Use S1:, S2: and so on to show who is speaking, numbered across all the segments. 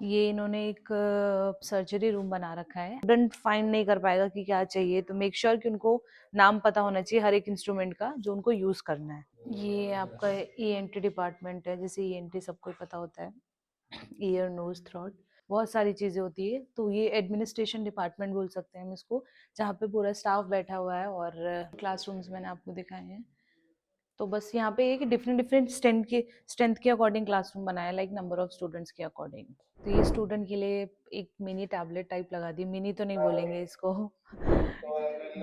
S1: ये इन्होंने एक सर्जरी रूम बना रखा है। स्टूडेंट फाइंड नहीं कर पाएगा कि क्या चाहिए, तो मेक श्योर कि उनको नाम पता होना चाहिए हर एक इंस्ट्रूमेंट का जो उनको यूज करना है। ये आपका ईएनटी डिपार्टमेंट है, जैसे ईएनटी सबको ही पता होता है, ईयर नोज थ्रोट, बहुत सारी चीजें होती है। तो ये एडमिनिस्ट्रेशन डिपार्टमेंट बोल सकते हैं हम इसको, जहाँ पे पूरा स्टाफ बैठा हुआ है। और क्लासरूम्स मैंने आपको दिखाए हैं। तो बस यहाँ पे एक डिफरेंट डिफरेंट स्ट्रेंथ के अकॉर्डिंग क्लासरूम बनाया, लाइक नंबर ऑफ स्टूडेंट्स के अकॉर्डिंग। तो ये स्टूडेंट के लिए एक मिनी टैबलेट टाइप लगा दी, मिनी तो नहीं बोलेंगे इसको,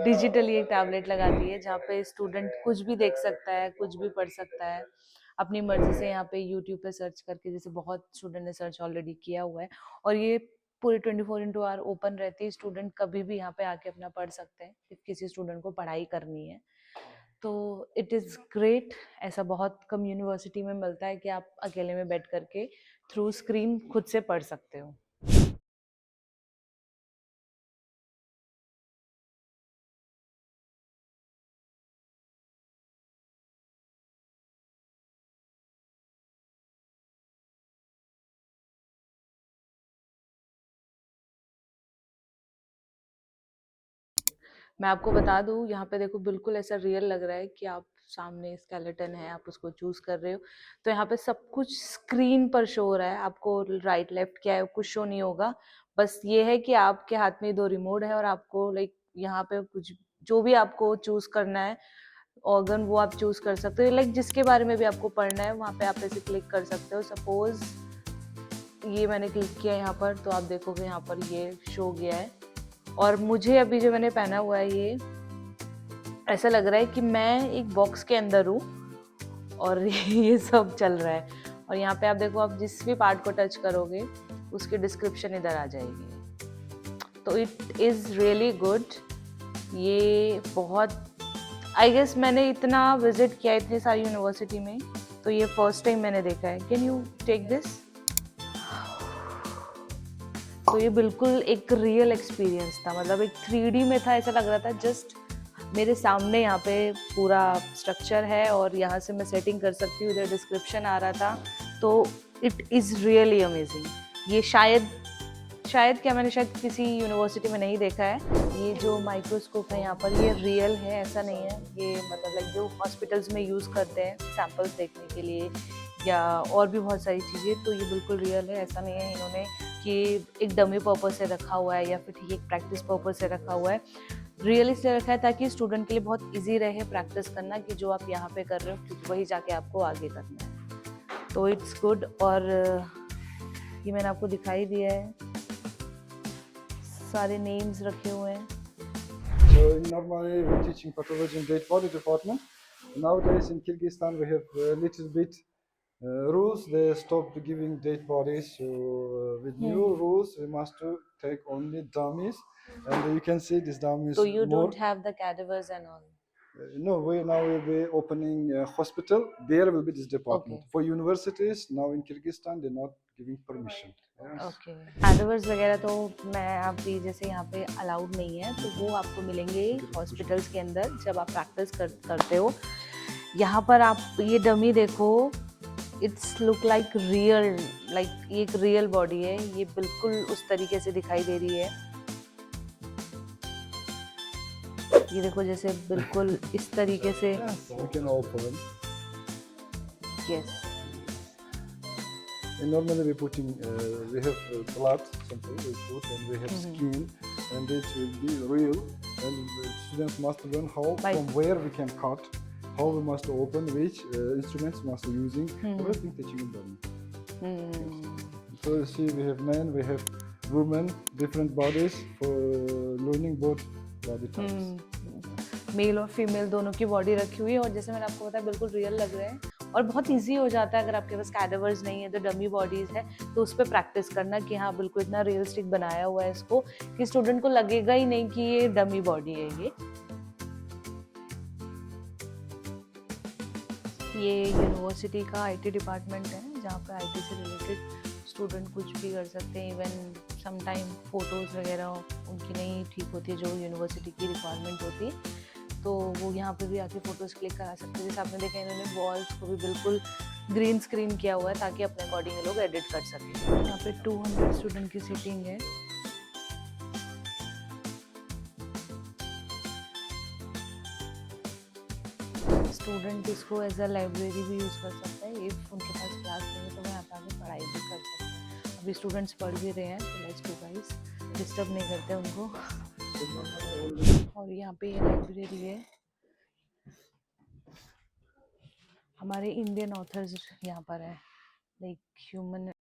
S1: डिजिटली एक टैबलेट लगा दी है, जहाँ पे स्टूडेंट कुछ भी देख सकता है, कुछ भी पढ़ सकता है अपनी मर्जी से। यहाँ पे यूट्यूब पे सर्च करके, जैसे बहुत स्टूडेंट ने सर्च ऑलरेडी किया हुआ है। और ये पूरे 24x ओपन रहती है, स्टूडेंट कभी भी यहाँ पे आके अपना पढ़ सकते हैं if किसी स्टूडेंट को पढ़ाई करनी है। तो इट इज़ ग्रेट। ऐसा बहुत कम यूनिवर्सिटी में मिलता है कि आप अकेले में बैठ करके थ्रू स्क्रीन खुद से पढ़ सकते हो। मैं आपको बता दूं, यहाँ पे देखो बिल्कुल ऐसा रियल लग रहा है कि आप सामने स्केलेटन है, आप उसको चूज कर रहे हो। तो यहाँ पे सब कुछ स्क्रीन पर शो हो रहा है, आपको राइट लेफ्ट क्या है कुछ शो नहीं होगा। बस ये है कि आपके हाथ में 2 रिमोट है और आपको लाइक यहाँ पे कुछ जो भी आपको चूज करना है ऑर्गन वो आप चूज कर सकते हो। लाइक जिसके बारे में भी आपको पढ़ना है वहाँ पे आप ऐसे क्लिक कर सकते हो। सपोज ये मैंने क्लिक किया यहाँ पर, तो आप देखोगे यहाँ पर ये शो गया है। और मुझे अभी जो मैंने पहना हुआ है ये ऐसा लग रहा है कि मैं एक बॉक्स के अंदर हूँ और ये सब चल रहा है। और यहाँ पे आप देखो, आप जिस भी पार्ट को टच करोगे उसकी डिस्क्रिप्शन इधर आ जाएगी। तो इट इज़ रियली गुड। ये बहुत, आई गेस मैंने इतना विजिट किया इतनी सारी यूनिवर्सिटी में, तो ये फर्स्ट टाइम मैंने देखा है। Can you take this? तो ये बिल्कुल एक रियल एक्सपीरियंस था, मतलब एक 3D में था, ऐसा लग रहा था जस्ट मेरे सामने यहाँ पे पूरा स्ट्रक्चर है और यहाँ से मैं सेटिंग कर सकती हूँ, इधर डिस्क्रिप्शन आ रहा था। तो इट इज़ रियली अमेजिंग। ये शायद क्या मैंने शायद किसी यूनिवर्सिटी में नहीं देखा है। ये जो माइक्रोस्कोप है यहाँ पर ये रियल है, ऐसा नहीं है। ये मतलब लाइक जो हॉस्पिटल्स में यूज़ करते हैं सैंपल्स देखने के लिए या और भी बहुत सारी चीज़ें, तो ये बिल्कुल रियल है। ऐसा नहीं है इन्होंने कि एक डमी पर्पस से रखा हुआ है या फिर ठीक एक प्रैक्टिस पर्पस से रखा हुआ है। रियल इसलिए रखा है ताकि स्टूडेंट के लिए बहुत इजी रहे प्रैक्टिस करना, कि जो आप यहाँ पे कर रहे हो क्योंकि वही जाके आपको आगे करना है। तो इट्स गुड। और ये मैंने आपको दिखाई दिया है, सारे नेम्स रखे हुए हैं।
S2: So normally we're teaching pathology in dead body department. Nowadays in Kyrgyzstan we have a little bit rules. They stopped giving dead bodies. So with new rules we must to take only dummies, and you can see this dummies
S1: So you
S2: more.
S1: don't have the cadavers and all?
S2: No, we now will be opening a hospital. There will be this department.
S1: Okay.
S2: For universities now in Kyrgyzstan they're not giving permission. Yes.
S1: Okay. Cadavers वगैरह तो मैं अभी जैसे यहाँ पे allowed नहीं है, तो वो आपको मिलेंगे हॉस्पिटल्स के अंदर जब आप प्रैक्टिस करते हो। यहाँ पर आप ये डमी देखो, it's look like real, like एक रियल बॉडी है, ये बिल्कुल उस तरीके से दिखाई दे रही है। ये देखो जैसे बिल्कुल इस तरीके से।
S2: Yes, we can open.
S1: Yes.
S2: And normally we putting we have blood something we put, and we have skin, and it will be real, and the students must learn how from where we can cut, how we must open, which instruments must be using, everything teaching in them. So you see we have men, we have women, different bodies for learning both body types.
S1: Male और female दोनों की body रखी हुई है, और जैसे मैंने आपको बताया बिल्कुल रियल लग रहे हैं। और बहुत इजी हो जाता है अगर आपके पास कैडावर्स नहीं है तो डमी बॉडीज है, तो उस पर प्रैक्टिस करना कि हाँ बिल्कुल इतना रियलिस्टिक बनाया हुआ है इसको कि स्टूडेंट को लगेगा ही नहीं कि ये डमी बॉडी है। ये यूनिवर्सिटी का आईटी डिपार्टमेंट है, जहाँ पे आईटी से रिलेटेड स्टूडेंट कुछ भी कर सकते हैं। इवन समटाइम फोटोज़ वगैरह उनकी नहीं ठीक होती है जो यूनिवर्सिटी की रिक्वायरमेंट होती है, तो वो यहाँ पे भी आके फ़ोटोज़ क्लिक करा सकते हैं। जैसे आपने देखा इन्होंने वॉल्स को भी बिल्कुल ग्रीन स्क्रीन किया हुआ है ताकि अपने अकॉर्डिंग ये लोग एडिट कर सकें। यहाँ पे 200 स्टूडेंट की सीटिंग है। स्टूडेंट इसको एज अ लाइब्रेरी भी यूज़ कर सकता है। इफ उनके पास क्लास नहीं है तो वो यहाँ पे आके पढ़ाई भी कर सकते हैं। अभी स्टूडेंट्स पढ़ भी रहे हैं, तो लेट्स गो गाइस, डिस्टर्ब नहीं करते उनको। और यहाँ पे ये लाइब्रेरी है, हमारे इंडियन ऑथर्स यहाँ पर है, लाइक ह्यूमन